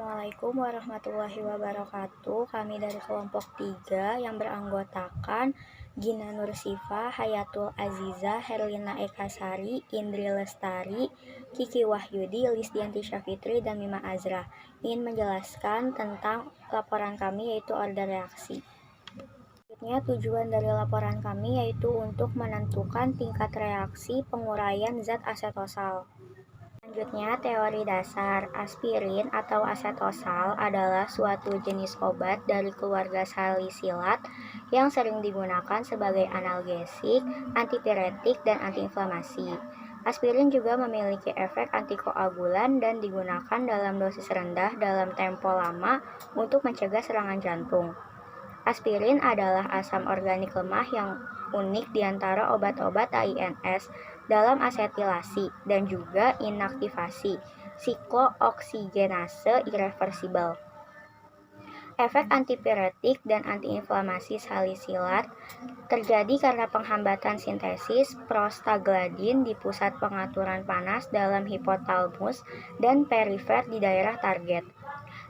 Assalamualaikum warahmatullahi wabarakatuh. Kami dari kelompok 3 yang beranggotakan Gina Nursifa, Hayatul Aziza, Herlina Ekasari, Indri Lestari, Kiki Wahyudi, Lisdianti Syafitri, dan Mima Azra ingin menjelaskan tentang laporan kami yaitu order reaksi. Selanjutnya, tujuan dari laporan kami yaitu untuk menentukan tingkat reaksi penguraian zat asetosal. Selanjutnya, teori dasar. Aspirin atau asetosal adalah suatu jenis obat dari keluarga salisilat yang sering digunakan sebagai analgesik, antipiretik, dan antiinflamasi. Aspirin juga memiliki efek antikoagulan dan digunakan dalam dosis rendah dalam tempo lama untuk mencegah serangan jantung. Aspirin adalah asam organik lemah yang unik di antara obat-obat AINS dalam asetilasi dan juga inaktivasi siklooksigenase irreversibel. Efek antipiretik dan antiinflamasi salisilat terjadi karena penghambatan sintesis prostaglandin di pusat pengaturan panas dalam hipotalamus dan perifer di daerah target.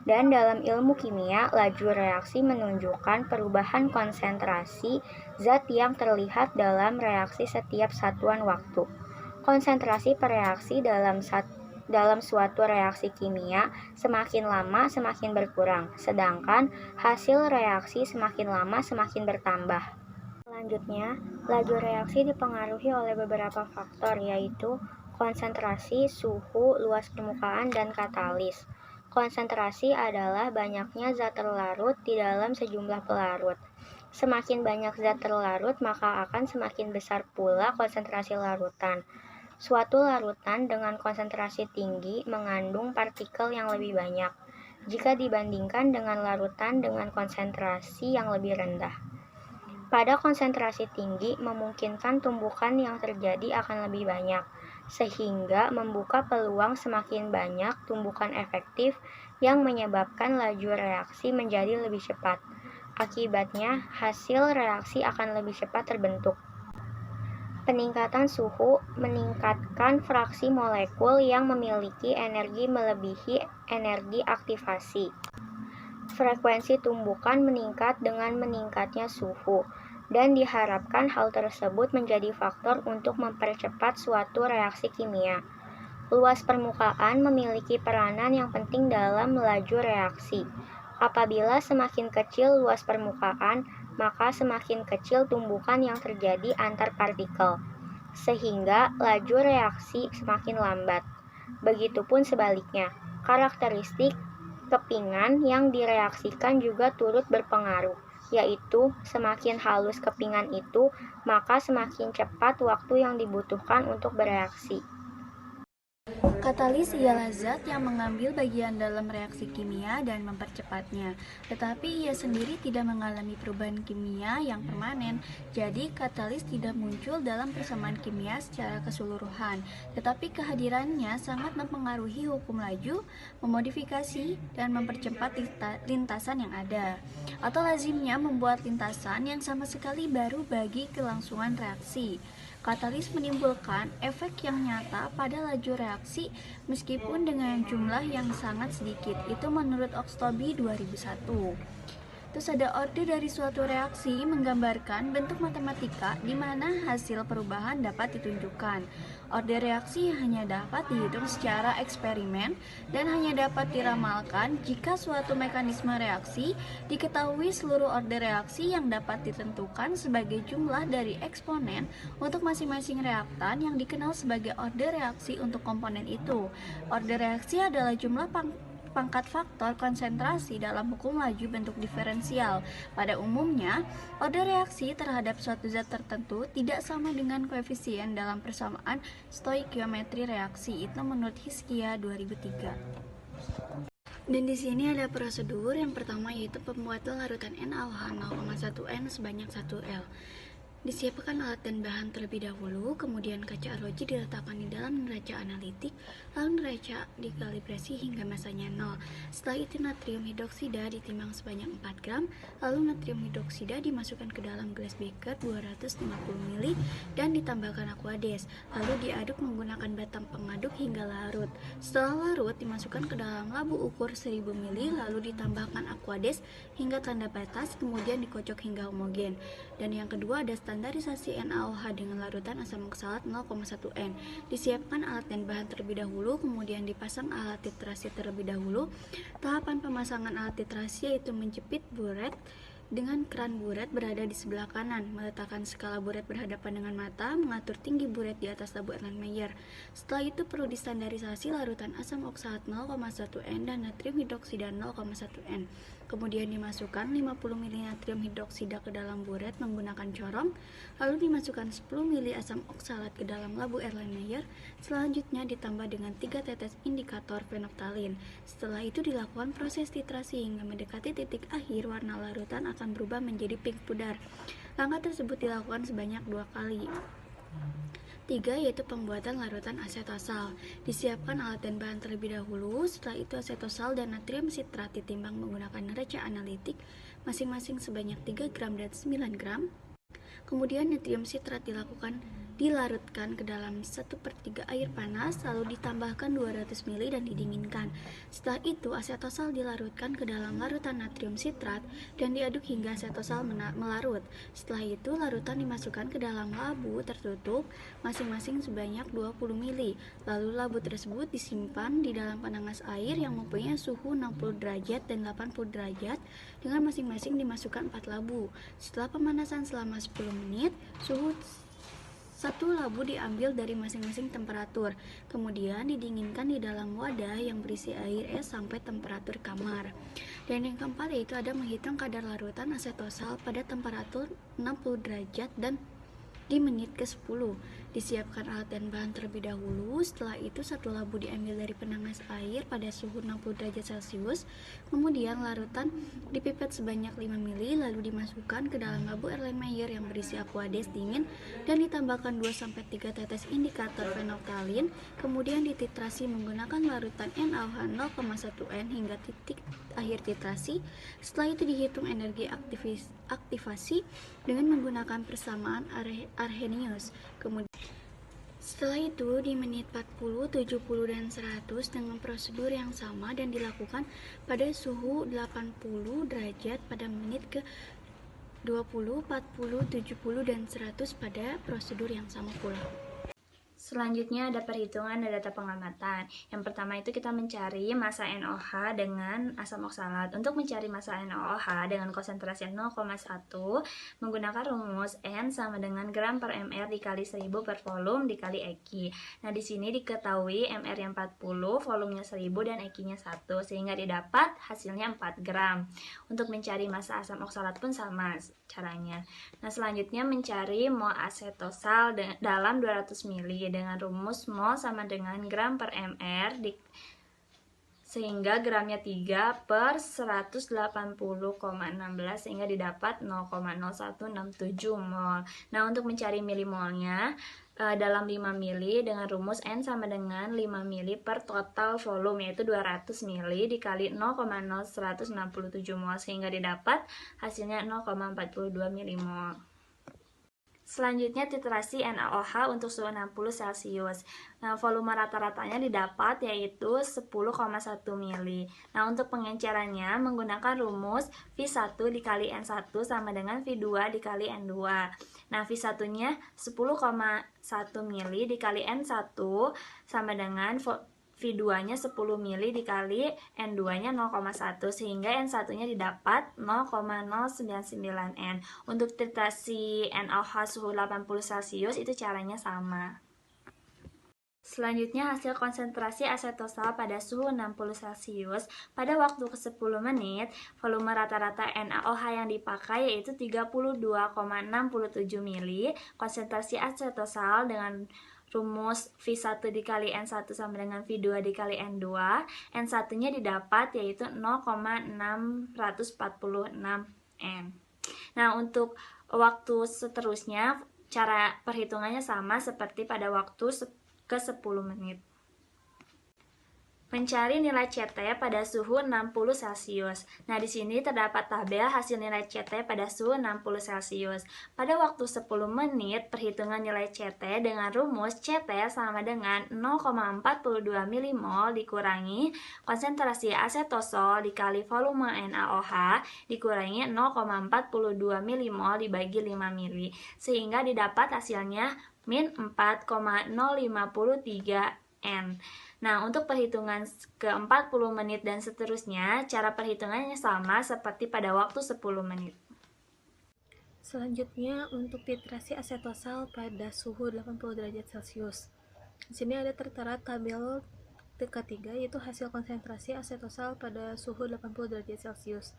Dan dalam ilmu kimia, laju reaksi menunjukkan perubahan konsentrasi zat yang terlihat dalam reaksi setiap satuan waktu. Konsentrasi per reaksi dalam suatu reaksi kimia semakin lama semakin berkurang, sedangkan hasil reaksi semakin lama semakin bertambah. Selanjutnya, laju reaksi dipengaruhi oleh beberapa faktor, yaitu konsentrasi, suhu, luas permukaan, dan katalis. Konsentrasi adalah banyaknya zat terlarut di dalam sejumlah pelarut. Semakin banyak zat terlarut, maka akan semakin besar pula konsentrasi larutan. Suatu larutan dengan konsentrasi tinggi mengandung partikel yang lebih banyak jika dibandingkan dengan larutan dengan konsentrasi yang lebih rendah. Pada konsentrasi tinggi memungkinkan tumbukan yang terjadi akan lebih banyak, sehingga membuka peluang semakin banyak tumbukan efektif yang menyebabkan laju reaksi menjadi lebih cepat. Akibatnya, hasil reaksi akan lebih cepat terbentuk. Peningkatan suhu meningkatkan fraksi molekul yang memiliki energi melebihi energi aktivasi. Frekuensi tumbukan meningkat dengan meningkatnya suhu, dan diharapkan hal tersebut menjadi faktor untuk mempercepat suatu reaksi kimia. Luas permukaan memiliki peranan yang penting dalam laju reaksi. Apabila semakin kecil luas permukaan, maka semakin kecil tumbukan yang terjadi antar partikel, sehingga laju reaksi semakin lambat. Begitupun sebaliknya, karakteristik kepingan yang direaksikan juga turut berpengaruh, yaitu semakin halus kepingan itu, maka semakin cepat waktu yang dibutuhkan untuk bereaksi. Katalis ialah zat yang mengambil bagian dalam reaksi kimia dan mempercepatnya, tetapi ia sendiri tidak mengalami perubahan kimia yang permanen. Jadi, katalis tidak muncul dalam persamaan kimia secara keseluruhan, tetapi kehadirannya sangat mempengaruhi hukum laju, memodifikasi, dan mempercepat lintasan yang ada, atau lazimnya membuat lintasan yang sama sekali baru bagi kelangsungan reaksi. Katalis menimbulkan efek yang nyata pada laju reaksi meskipun dengan jumlah yang sangat sedikit. Itu menurut Oxtoby 2001. Terus ada orde dari suatu reaksi menggambarkan bentuk matematika di mana hasil perubahan dapat ditunjukkan. Orde reaksi hanya dapat dihitung secara eksperimen dan hanya dapat diramalkan jika suatu mekanisme reaksi diketahui seluruh orde reaksi yang dapat ditentukan sebagai jumlah dari eksponen untuk masing-masing reaktan yang dikenal sebagai orde reaksi untuk komponen itu. Orde reaksi adalah jumlah pangkat faktor konsentrasi dalam hukum laju bentuk diferensial. Pada umumnya, orde reaksi terhadap suatu zat tertentu tidak sama dengan koefisien dalam persamaan stoikiometri reaksi. Itu menurut Hiskia 2003. Dan di sini ada prosedur yang pertama, yaitu pembuatan larutan NaOH 0,1N sebanyak 1 L. Disiapkan alat dan bahan terlebih dahulu, kemudian kaca arloji diletakkan di dalam neraca analitik, lalu neraca dikalibrasi hingga masanya 0. Setelah itu natrium hidroksida ditimbang sebanyak 4 gram, lalu natrium hidroksida dimasukkan ke dalam gelas beker 250 ml dan ditambahkan aquades, lalu diaduk menggunakan batang pengaduk hingga larut. Setelah larut, dimasukkan ke dalam labu ukur 1000 ml, lalu ditambahkan aquades hingga tanda batas, kemudian dikocok hingga homogen. Dan yang kedua ada standarisasi NaOH dengan larutan asam oksalat 0,1 N. Disiapkan alat dan bahan terlebih dahulu, kemudian dipasang alat titrasi terlebih dahulu. Tahapan pemasangan alat titrasi yaitu menjepit buret dengan keran buret berada di sebelah kanan, meletakkan skala buret berhadapan dengan mata, mengatur tinggi buret di atas labu Erlenmeyer. Setelah itu perlu distandarisasi larutan asam oksalat 0,1 N dan natrium hidroksida 0,1 N. Kemudian dimasukkan 50 ml natrium hidroksida ke dalam buret menggunakan corong, lalu dimasukkan 10 ml asam oksalat ke dalam labu Erlenmeyer. Selanjutnya ditambah dengan 3 tetes indikator fenolftalin. Setelah itu dilakukan proses titrasi hingga mendekati titik akhir, warna larutan akan berubah menjadi pink pudar. Langkah tersebut dilakukan sebanyak 2 kali. 3. Yaitu pembuatan larutan asetosal. Disiapkan alat dan bahan terlebih dahulu, setelah itu asetosal dan natrium sitrat ditimbang menggunakan neraca analitik masing-masing sebanyak 3 gram dan 9 gram. Kemudian natrium sitrat dilarutkan ke dalam 1/3 air panas, lalu ditambahkan 200 ml dan didinginkan. Setelah itu asetosal dilarutkan ke dalam larutan natrium sitrat dan diaduk hingga asetosal melarut. Setelah itu larutan dimasukkan ke dalam labu tertutup masing-masing sebanyak 20 ml. Lalu labu tersebut disimpan di dalam penanas air yang mempunyai suhu 60 derajat dan 80 derajat dengan masing-masing dimasukkan 4 labu. Setelah pemanasan selama 10 menit, suhu satu labu diambil dari masing-masing temperatur, kemudian didinginkan di dalam wadah yang berisi air es sampai temperatur kamar. Dan yang keempat yaitu ada menghitung kadar larutan asetosal pada temperatur 60 derajat dan di menit ke-10. Disiapkan alat dan bahan terlebih dahulu. Setelah itu satu labu diambil dari penanas air pada suhu 60 derajat Celcius. Kemudian larutan dipipet sebanyak 5 ml lalu dimasukkan ke dalam labu Erlenmeyer yang berisi aquades dingin dan ditambahkan 2-3 tetes indikator fenolftalin. Kemudian dititrasi menggunakan larutan NaOH 0,1 N hingga titik akhir titrasi. Setelah itu dihitung energi aktivasi dengan menggunakan persamaan Arrhenius. Kemudian setelah itu di menit 40, 70, dan 100 dengan prosedur yang sama dan dilakukan pada suhu 80 derajat pada menit ke 20, 40, 70, dan 100 pada prosedur yang sama pula. Selanjutnya ada perhitungan dan data pengamatan. Yang pertama itu kita mencari massa NaOH dengan asam oksalat. Untuk mencari massa NaOH dengan konsentrasi 0,1 menggunakan rumus N sama dengan gram per mr dikali 1000 per volume dikali Eki. Nah, di sini diketahui mr-nya 40, volumenya 1000 dan Eki-nya 1 sehingga didapat hasilnya 4 gram. Untuk mencari massa asam oksalat pun sama caranya. Nah, selanjutnya mencari mol asetosal dalam 200 ml dengan rumus mol sama dengan gram per mr sehingga gramnya 3 per 180,16 sehingga didapat 0,0167 mol. Nah, untuk mencari milimolnya dalam 5 ml dengan rumus N sama dengan 5 ml per total volume yaitu 200 ml dikali 0,0167 mol sehingga didapat hasilnya 0,42 milimol. Selanjutnya titrasi NaOH untuk suhu 60 Celcius. Nah, volume rata-ratanya didapat yaitu 10,1 ml. Nah, untuk pengencerannya menggunakan rumus V1 dikali N1 sama dengan V2 dikali N2. Nah, V1-nya 10,1 ml dikali N1 sama dengan V2-nya 10 ml dikali N2-nya 0,1 sehingga N1-nya didapat 0,099 N. Untuk titrasi NaOH suhu 80 Celcius itu caranya sama. Selanjutnya hasil konsentrasi asetosal pada suhu 60 Celcius pada waktu ke-10 menit, volume rata-rata NaOH yang dipakai yaitu 32,67 ml. Konsentrasi asetosal dengan rumus V1 dikali N1 sama dengan V2 dikali N2. N1-nya didapat yaitu 0,646 N. Nah, untuk waktu seterusnya cara perhitungannya sama seperti pada waktu ke 10 menit. Mencari nilai CT pada suhu 60 Celcius. Nah, di sini terdapat tabel hasil nilai CT pada suhu 60 Celcius. Pada waktu 10 menit, perhitungan nilai CT dengan rumus CT sama dengan 0,42 milimol dikurangi konsentrasi asetosol dikali volume NaOH dikurangi 0,42 milimol dibagi 5 mili, sehingga didapat hasilnya min 4,053 N. Nah, untuk perhitungan ke 40 menit dan seterusnya, cara perhitungannya sama seperti pada waktu 10 menit. Selanjutnya, untuk titrasi asetosal pada suhu 80 derajat Celcius. Di sini ada tertera tabel ketiga, yaitu hasil konsentrasi asetosal pada suhu 80 derajat Celcius.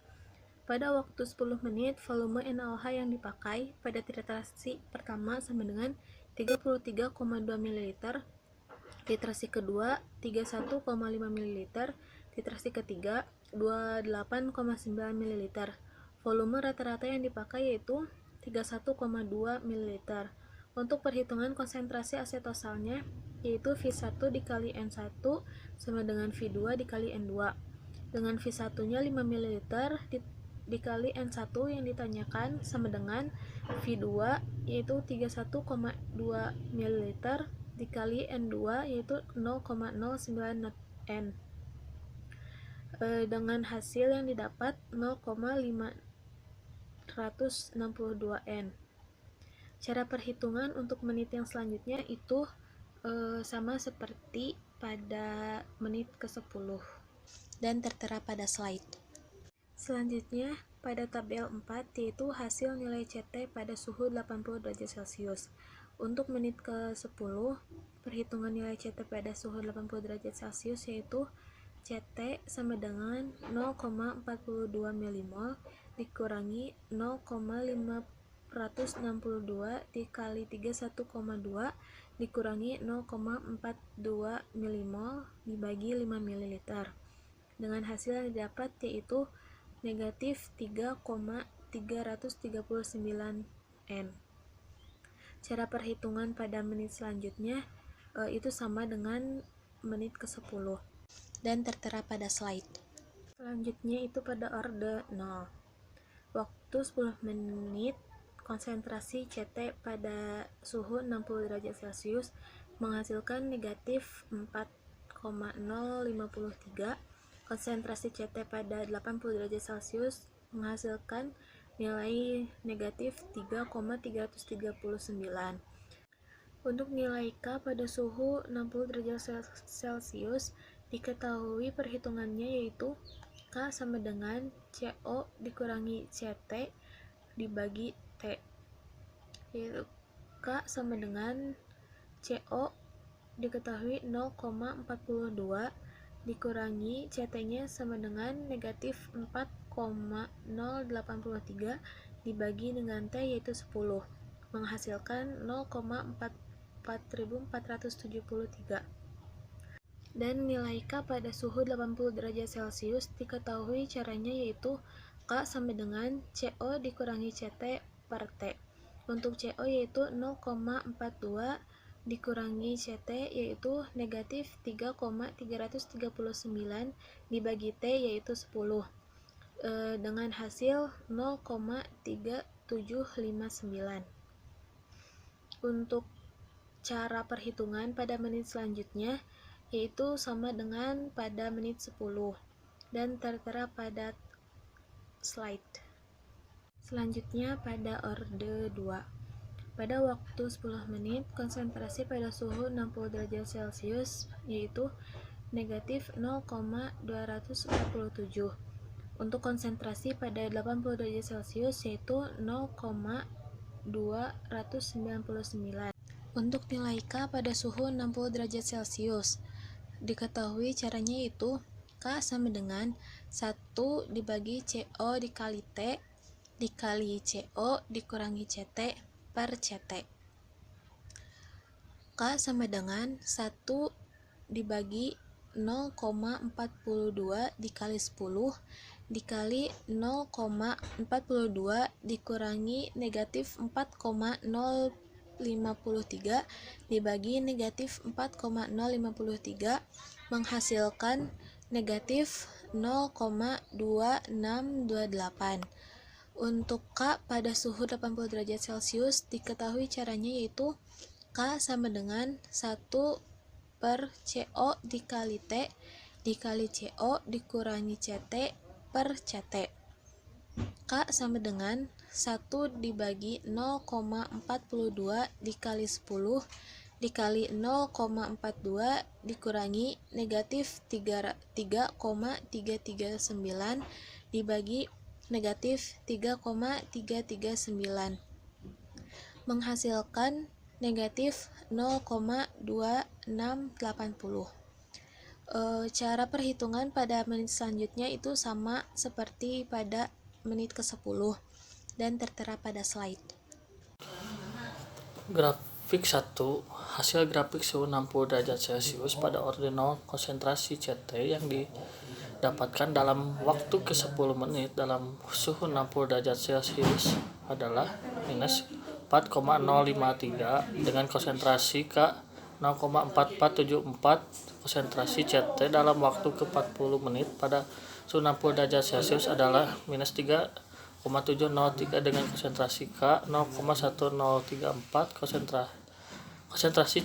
Pada waktu 10 menit, volume NaOH yang dipakai pada titrasi pertama sama dengan 33,2 ml, titrasi kedua 31,5 ml, titrasi ketiga 28,9 ml. Volume rata-rata yang dipakai yaitu 31,2 ml. Untuk perhitungan konsentrasi asetosalnya yaitu V1 dikali N1 sama dengan V2 dikali N2. Dengan V1-nya 5 ml dikali N1 yang ditanyakan sama dengan V2 yaitu 31,2 ml dikali N2 yaitu 0,09 N. Dengan hasil yang didapat 0,562 N. Cara perhitungan untuk menit yang selanjutnya itu sama seperti pada menit ke-10 dan tertera pada slide. Selanjutnya pada tabel 4 yaitu hasil nilai CT pada suhu 80 derajat Celcius. Untuk menit ke-10, perhitungan nilai CT pada suhu 80 derajat Celcius yaitu CT sama dengan 0,42 milimol dikurangi 0,562 dikali 31,2 dikurangi 0,42 milimol dibagi 5 ml. Dengan hasil yang didapat yaitu negatif 3,339 N. Cara perhitungan pada menit selanjutnya itu sama dengan menit ke-10 dan tertera pada slide. Selanjutnya itu pada orde 0. Waktu 10 menit, konsentrasi CT pada suhu 60 derajat Celcius menghasilkan negatif 4,053. Konsentrasi CT pada 80 derajat Celcius menghasilkan nilai negatif 3,339. Untuk nilai K pada suhu 60 derajat Celcius diketahui perhitungannya yaitu K sama dengan CO dikurangi CT dibagi T, yaitu K sama dengan CO diketahui 0,42 dikurangi CT-nya sama dengan negatif 4,083 dibagi dengan T yaitu 10, menghasilkan 0,4473. Dan nilai K pada suhu 80 derajat Celcius diketahui caranya yaitu K sama dengan CO dikurangi CT per T. Untuk CO yaitu 0,42 dikurangi CT yaitu negatif 3,339 dibagi T yaitu 10, dengan hasil 0,3759. Untuk cara perhitungan pada menit selanjutnya yaitu sama dengan pada menit 10 dan tertera pada slide. Selanjutnya pada orde 2. Pada waktu 10 menit, konsentrasi pada suhu 60 derajat Celcius yaitu negatif 0,247. Untuk konsentrasi pada 80 derajat Celcius yaitu 0,299. Untuk nilai K pada suhu 60 derajat Celcius diketahui caranya yaitu K sama dengan 1 dibagi CO dikali T dikali CO dikurangi CT per CT. K sama dengan 1 dibagi 0,42 dikali 10 dikali 0,42 dikurangi negatif 4,053 dibagi negatif 4,053 menghasilkan negatif 0,2628. Untuk K pada suhu 80 derajat Celcius diketahui caranya, yaitu K sama dengan 1 per CO dikali T dikali CO dikurangi CT per CT. K sama dengan 1 dibagi 0,42 dikali 10 dikali 0,42 dikurangi negatif 3,339 dibagi negatif 3,339 menghasilkan negatif 0,2680. Cara perhitungan pada menit selanjutnya itu sama seperti pada menit ke-10 dan tertera pada slide. Grafik 1. Hasil grafik suhu 60 derajat Celcius pada ordinal konsentrasi CT yang didapatkan dalam waktu ke-10 menit dalam suhu 60 derajat Celcius adalah minus 4,053 dengan konsentrasi K 0,4474. Konsentrasi CT dalam waktu ke-40 menit pada suhu 60 derajat Celcius adalah minus 3,703 dengan konsentrasi K 0,1034. Konsentrasi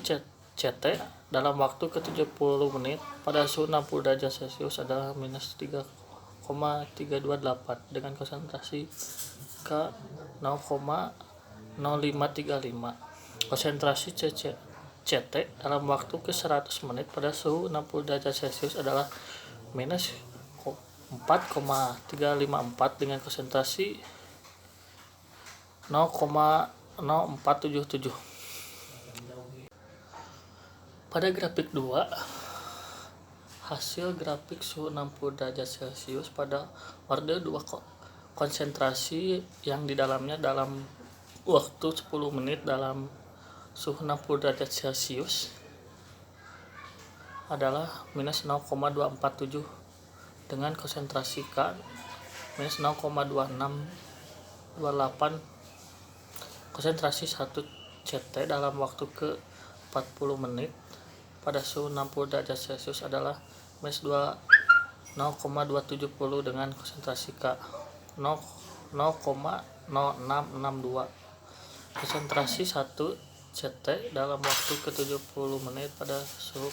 CT dalam waktu ke-70 menit pada suhu 60 derajat Celcius adalah minus 3,328 dengan konsentrasi K 0,0535. Konsentrasi CT dalam waktu ke-100 menit pada suhu 60 derajat Celcius adalah minus 4,354 dengan konsentrasi 0,0477. Pada grafik 2, hasil grafik suhu 60 derajat Celcius pada orde 2 konsentrasi yang di dalamnya dalam waktu 10 menit dalam suhu 60 derajat Celcius adalah minus 0,247 dengan konsentrasi K minus 0,2628. Konsentrasi 1 CT dalam waktu ke 40 menit pada suhu 60 derajat Celcius adalah minus 0,270 dengan konsentrasi K 0,0662. Konsentrasi 1 CT dalam waktu ke 70 menit pada suhu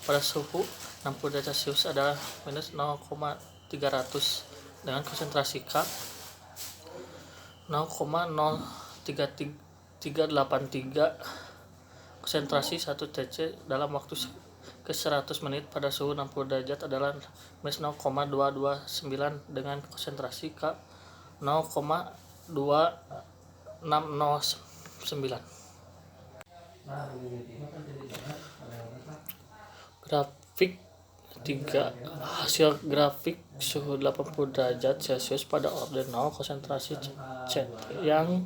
60 derajat Celcius adalah minus 0,300 dengan konsentrasi K 0,03383. Konsentrasi 1 TC dalam waktu ke 100 menit pada suhu 60 derajat adalah minus 0,229 dengan konsentrasi K 0,2609. Grafik 3. Hasil grafik suhu 80 derajat Celcius pada ordinal konsentrasi CT yang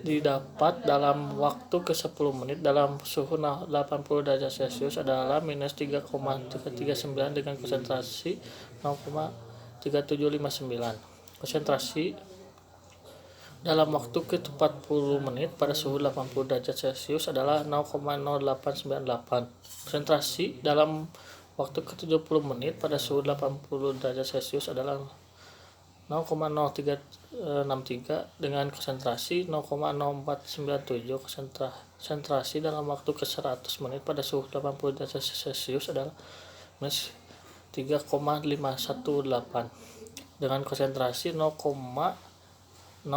didapat dalam waktu ke 10 menit dalam suhu 80 derajat Celcius adalah minus 3,339 dengan konsentrasi 0,3759. Konsentrasi dalam waktu ke 40 menit pada suhu 80 derajat Celcius adalah 0,0898. Konsentrasi dalam waktu ke 70 menit pada suhu 80 derajat Celcius adalah 0,0363 dengan konsentrasi 0,0497. Konsentrasi dalam waktu ke 100 menit pada suhu 80 derajat Celcius adalah minus 3,518 dengan konsentrasi 0,0394.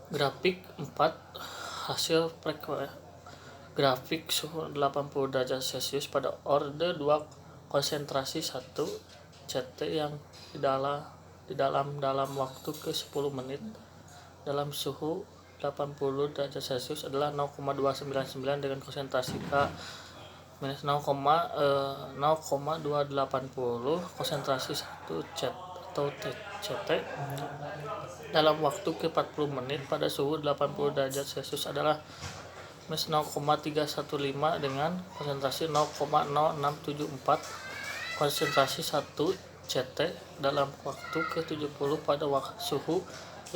Grafik 4. Hasil grafik suhu 80 derajat Celcius pada orde 2 konsentrasi 1 CT yang di dalam waktu ke 10 menit dalam suhu 80 derajat Celcius adalah 0,299 dengan konsentrasi K minus 0,2880. Konsentrasi 1 CT atau CT dalam waktu ke 40 menit pada suhu 80 derajat Celcius adalah minus 0,315 dengan konsentrasi 0,0674. Konsentrasi 1 CT dalam waktu ke-70 pada suhu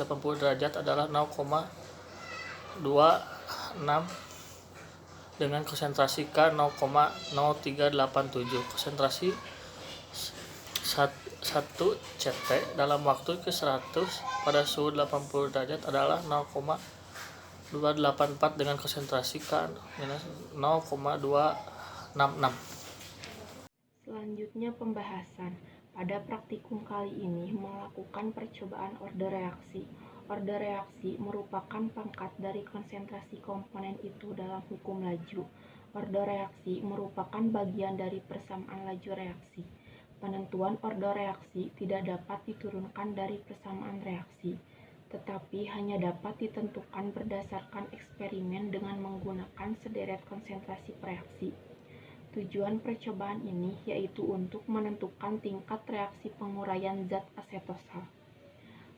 80 derajat adalah 0,26 dengan konsentrasi K 0,0387. Konsentrasi 1 CT dalam waktu ke-100 pada suhu 80 derajat adalah 0,284 dengan konsentrasi K minus 0,266. Selanjutnya pembahasan. Pada praktikum kali ini melakukan percobaan order reaksi. Order reaksi merupakan pangkat dari konsentrasi komponen itu dalam hukum laju. Order reaksi merupakan bagian dari persamaan laju reaksi. Penentuan order reaksi tidak dapat diturunkan dari persamaan reaksi, tetapi hanya dapat ditentukan berdasarkan eksperimen dengan menggunakan sederet konsentrasi reaksi. Tujuan percobaan ini yaitu untuk menentukan tingkat reaksi penguraian zat asetosal.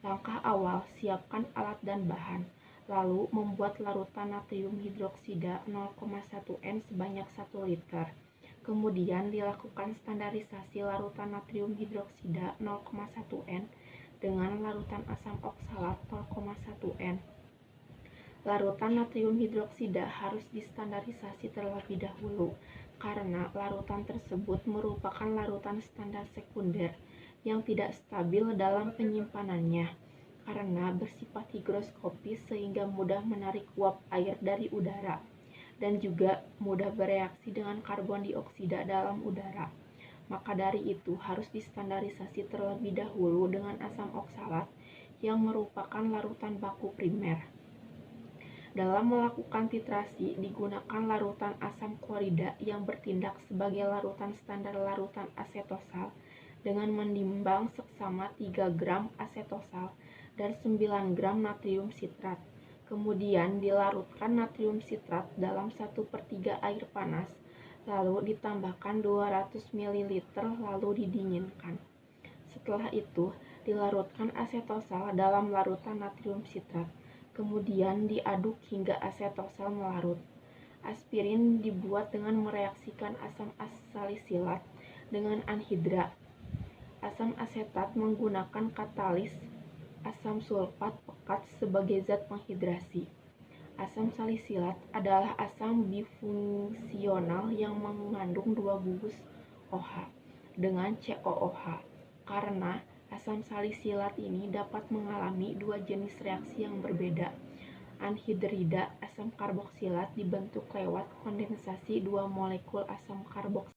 Langkah awal, siapkan alat dan bahan, lalu membuat larutan natrium hidroksida 0,1 N sebanyak 1 liter. Kemudian dilakukan standarisasi larutan natrium hidroksida 0,1 N dengan larutan asam oksalat 0,1 N. Larutan natrium hidroksida harus distandarisasi terlebih dahulu, karena larutan tersebut merupakan larutan standar sekunder yang tidak stabil dalam penyimpanannya, karena bersifat higroskopis sehingga mudah menarik uap air dari udara, dan juga mudah bereaksi dengan karbon dioksida dalam udara. Maka dari itu harus distandarisasi terlebih dahulu dengan asam oksalat yang merupakan larutan baku primer. Dalam melakukan titrasi digunakan larutan asam klorida yang bertindak sebagai larutan standar larutan asetosal dengan menimbang seksama 3 gram asetosal dan 9 gram natrium sitrat. Kemudian dilarutkan natrium sitrat dalam 1/3 air panas, lalu ditambahkan 200 ml lalu didinginkan. Setelah itu dilarutkan asetosal dalam larutan natrium sitrat. Kemudian diaduk hingga asetosal melarut. Aspirin dibuat dengan mereaksikan asam salisilat dengan anhidra. Asam asetat menggunakan katalis asam sulfat pekat sebagai zat penghidrasi. Asam salisilat adalah asam bifungsional yang mengandung 2 gugus OH dengan COOH. Karena asam salisilat ini dapat mengalami 2 jenis reaksi yang berbeda. Anhidrida asam karboksilat dibentuk lewat kondensasi 2 molekul asam karboksilat.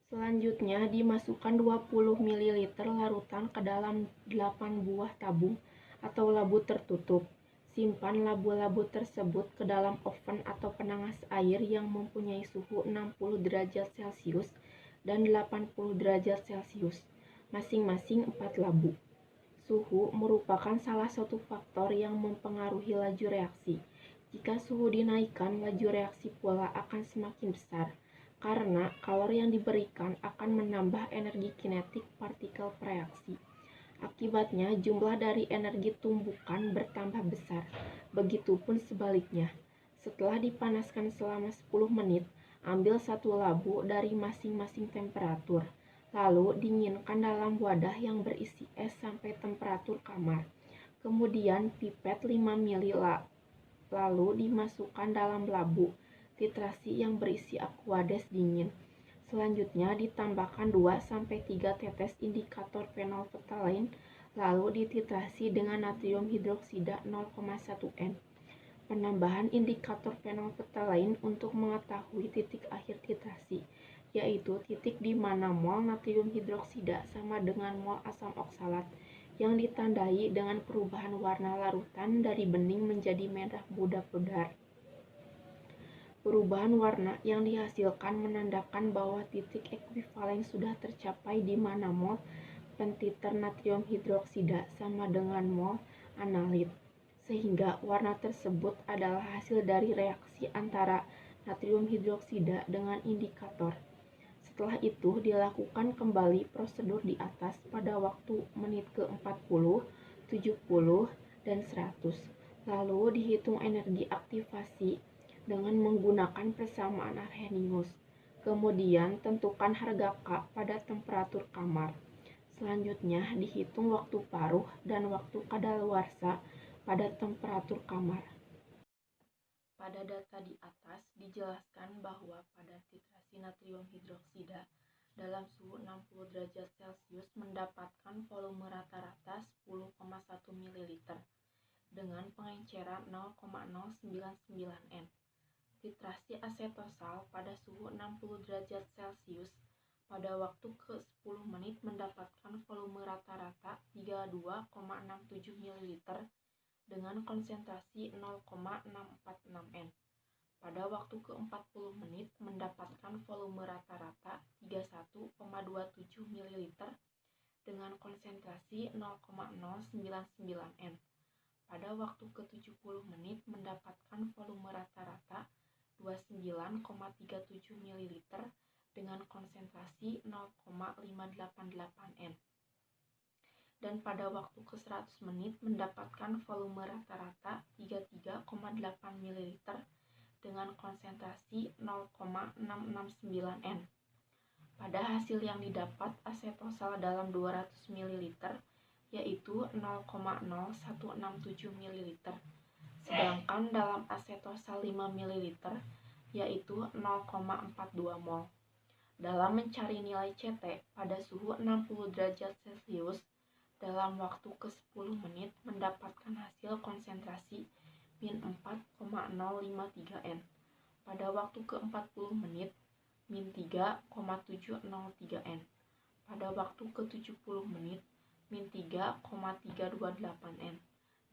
Selanjutnya dimasukkan 20 ml larutan ke dalam 8 buah tabung atau labu tertutup. Simpan labu-labu tersebut ke dalam oven atau penangas air yang mempunyai suhu 60 derajat Celcius dan 80 derajat Celcius. Masing-masing 4 labu. Suhu merupakan salah satu faktor yang mempengaruhi laju reaksi. Jika suhu dinaikkan, laju reaksi pula akan semakin besar, karena kalori yang diberikan akan menambah energi kinetik partikel reaksi. Akibatnya, jumlah dari energi tumbukan bertambah besar. Begitupun sebaliknya. Setelah dipanaskan selama 10 menit, ambil 1 labu dari masing-masing temperatur. Lalu dinginkan dalam wadah yang berisi es sampai temperatur kamar. Kemudian pipet 5 ml lalu dimasukkan dalam labu titrasi yang berisi aquades dingin. Selanjutnya ditambahkan 2-3 tetes indikator fenolftalein lalu dititrasi dengan natrium hidroksida 0,1 N. Penambahan indikator fenolftalein untuk mengetahui titik akhir titrasi, yaitu titik di mana mol natrium hidroksida sama dengan mol asam oksalat, yang ditandai dengan perubahan warna larutan dari bening menjadi merah muda pudar. Perubahan warna yang dihasilkan menandakan bahwa titik ekuivalen sudah tercapai di mana mol pentiter natrium hidroksida sama dengan mol analit, sehingga warna tersebut adalah hasil dari reaksi antara natrium hidroksida dengan indikator. Setelah itu dilakukan kembali prosedur di atas pada waktu menit ke-40, 70, dan 100. Lalu dihitung energi aktivasi dengan menggunakan persamaan Arrhenius. Kemudian tentukan harga K pada temperatur kamar. Selanjutnya dihitung waktu paruh dan waktu kadaluarsa pada temperatur kamar. Pada data di atas dijelaskan bahwa pada titrasi natrium hidroksida dalam suhu 60 derajat Celcius mendapatkan volume rata-rata 10,1 ml dengan pengenceran 0,099 N. Titrasi asetosal pada suhu 60 derajat Celcius pada waktu ke-10 menit mendapatkan volume rata-rata 32,67 ml dengan konsentrasi 0,646 N. Pada waktu ke-40 menit mendapatkan volume rata-rata 31,27 ml dengan konsentrasi 0,099 N. Pada waktu ke-70 menit mendapatkan volume rata-rata 29,37 ml dengan konsentrasi 0,588 N. Dan pada waktu ke-100 menit mendapatkan volume rata-rata 33,8 ml dengan konsentrasi 0,669 N. Pada hasil yang didapat asetosal dalam 200 ml yaitu 0,0167 ml, sedangkan dalam asetosal 5 ml yaitu 0,42 mol. Dalam mencari nilai CT pada suhu 60 derajat Celcius dalam waktu ke-10 menit mendapatkan hasil konsentrasi min 4,053 N. Pada waktu ke-40 menit min 3,703 N. Pada waktu ke-70 menit min 3,328 N.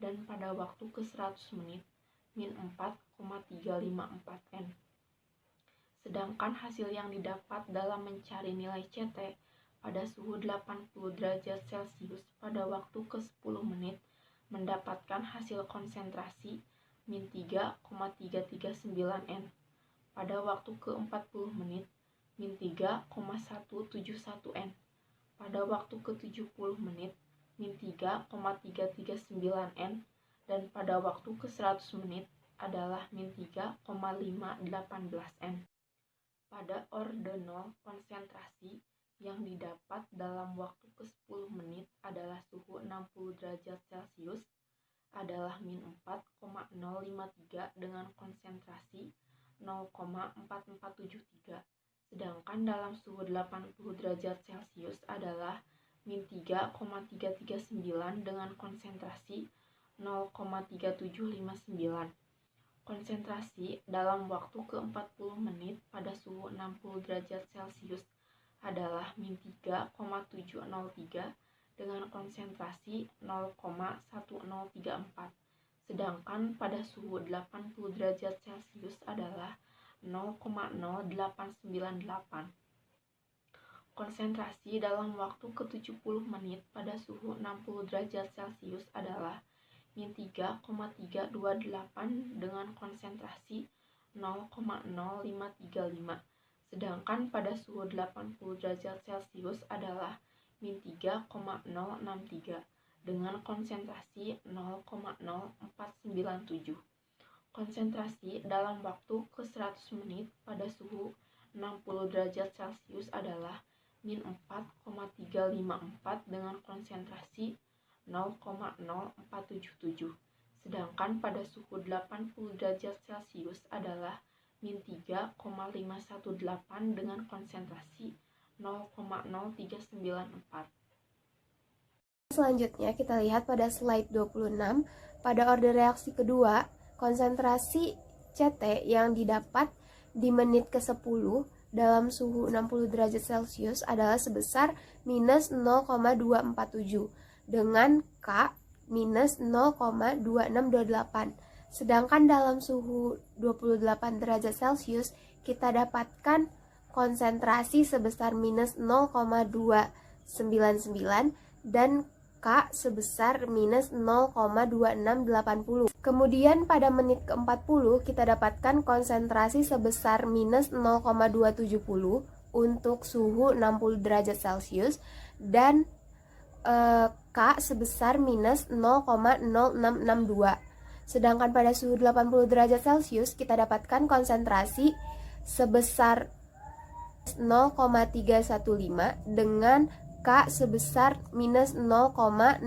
Dan pada waktu ke-100 menit min 4,354 N. Sedangkan hasil yang didapat dalam mencari nilai CT pada suhu 80 derajat Celcius pada waktu ke-10 menit mendapatkan hasil konsentrasi min 3,339 N. Pada waktu ke-40 menit min 3,171 N. Pada waktu ke-70 menit min 3,339 N. Dan pada waktu ke-100 menit adalah min 3,518 N. Pada ordinal konsentrasi yang didapat dalam waktu ke-10 menit adalah suhu 60 derajat Celcius adalah min 4,053 dengan konsentrasi 0,4473, sedangkan dalam suhu 80 derajat Celcius adalah min 3,339 dengan konsentrasi 0,3759. Konsentrasi dalam waktu ke-40 menit pada suhu 60 derajat Celcius adalah min 3,703 dengan konsentrasi 0,1034, sedangkan pada suhu 80 derajat Celcius adalah 0,0898. Konsentrasi dalam waktu ke-70 menit pada suhu 60 derajat Celcius adalah min 3,328 dengan konsentrasi 0,0535, sedangkan pada suhu 80 derajat Celcius adalah min 3,063 dengan konsentrasi 0,0497. Konsentrasi dalam waktu ke-100 menit pada suhu 60 derajat Celcius adalah min 4,354 dengan konsentrasi 0,0477, sedangkan pada suhu 80 derajat Celcius adalah min 3,518 dengan konsentrasi 0,0394. Selanjutnya kita lihat pada slide 26, pada order reaksi kedua, konsentrasi CT yang didapat di menit ke-10 dalam suhu 60 derajat Celcius adalah sebesar minus 0,247 dengan K minus 0,2628. Sedangkan dalam suhu 28 derajat Celcius kita dapatkan konsentrasi sebesar minus 0,299 dan K sebesar minus 0,2680. Kemudian pada menit ke-40 kita dapatkan konsentrasi sebesar minus 0,270 untuk suhu 60 derajat Celcius dan K sebesar minus 0,0662. Sedangkan pada suhu 80 derajat Celcius kita dapatkan konsentrasi sebesar 0,315 dengan K sebesar minus 0,0674.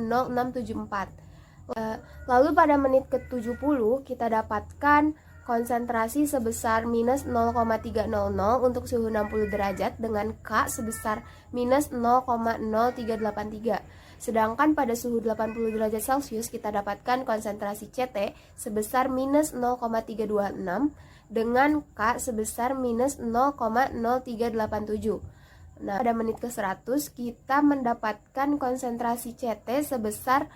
Lalu pada menit ke-70 kita dapatkan konsentrasi sebesar minus 0,300 untuk suhu 60 derajat dengan K sebesar minus 0,0383. Sedangkan pada suhu 80 derajat Celcius kita dapatkan konsentrasi CT sebesar minus 0,326 dengan K sebesar minus 0,0387. Nah, pada menit ke-100 kita mendapatkan konsentrasi CT sebesar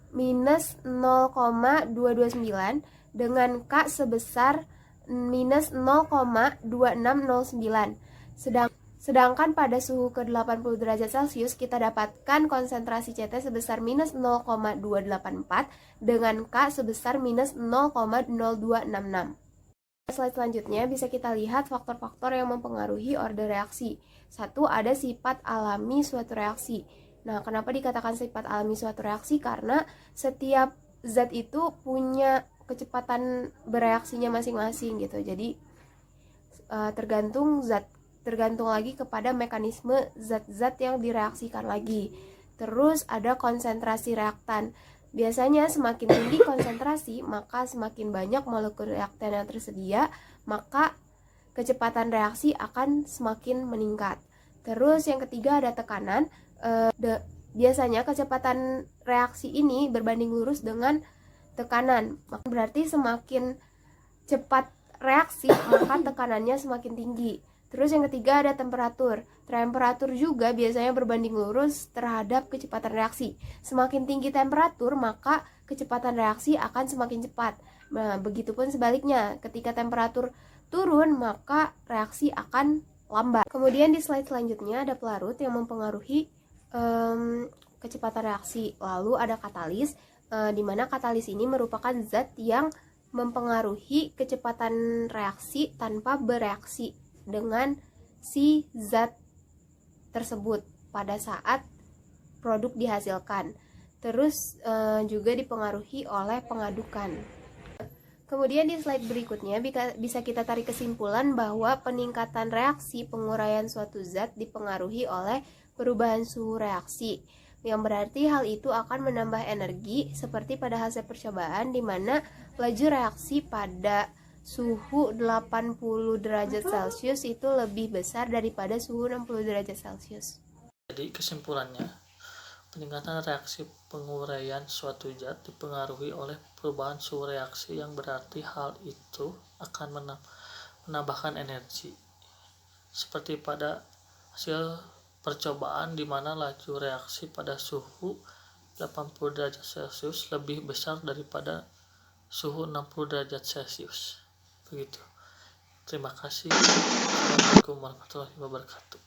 minus 0,229 dengan K sebesar minus 0,2609. Sedangkan pada suhu ke-80 derajat Celcius kita dapatkan konsentrasi CT sebesar minus 0,284 dengan K sebesar minus 0,0266. Slide selanjutnya bisa kita lihat faktor-faktor yang mempengaruhi order reaksi. 1. Ada sifat alami suatu reaksi. Nah, kenapa dikatakan sifat alami suatu reaksi? Karena setiap zat itu punya kecepatan bereaksinya masing-masing gitu. Jadi tergantung lagi kepada mekanisme zat-zat yang direaksikan lagi. Terus ada konsentrasi reaktan. Biasanya semakin tinggi konsentrasi, maka semakin banyak molekul reaktan yang tersedia, maka kecepatan reaksi akan semakin meningkat. Terus yang ketiga ada tekanan. Biasanya kecepatan reaksi ini berbanding lurus dengan tekanan. Berarti semakin cepat reaksi, maka tekanannya semakin tinggi. Terus yang ketiga ada temperatur. Temperatur juga biasanya berbanding lurus terhadap kecepatan reaksi. Semakin tinggi temperatur, maka kecepatan reaksi akan semakin cepat. Nah, begitupun sebaliknya, ketika temperatur turun, maka reaksi akan lambat. Kemudian di slide selanjutnya ada pelarut yang mempengaruhi kecepatan reaksi. Lalu ada katalis, di mana katalis ini merupakan zat yang mempengaruhi kecepatan reaksi tanpa bereaksi dengan si zat tersebut pada saat produk dihasilkan. Terus juga dipengaruhi oleh pengadukan. Kemudian di slide berikutnya bisa kita tarik kesimpulan bahwa peningkatan reaksi penguraian suatu zat dipengaruhi oleh perubahan suhu reaksi, yang berarti hal itu akan menambah energi seperti pada hasil percobaan di mana laju reaksi pada suhu 80 derajat Celcius itu lebih besar daripada suhu 60 derajat Celcius. Jadi kesimpulannya, peningkatan reaksi penguraian suatu zat dipengaruhi oleh perubahan suhu reaksi, yang berarti hal itu akan menambahkan energi. Seperti pada hasil percobaan di mana laju reaksi pada suhu 80 derajat Celcius lebih besar daripada suhu 60 derajat Celcius. Begitu. Terima kasih. Assalamualaikum warahmatullahi wabarakatuh.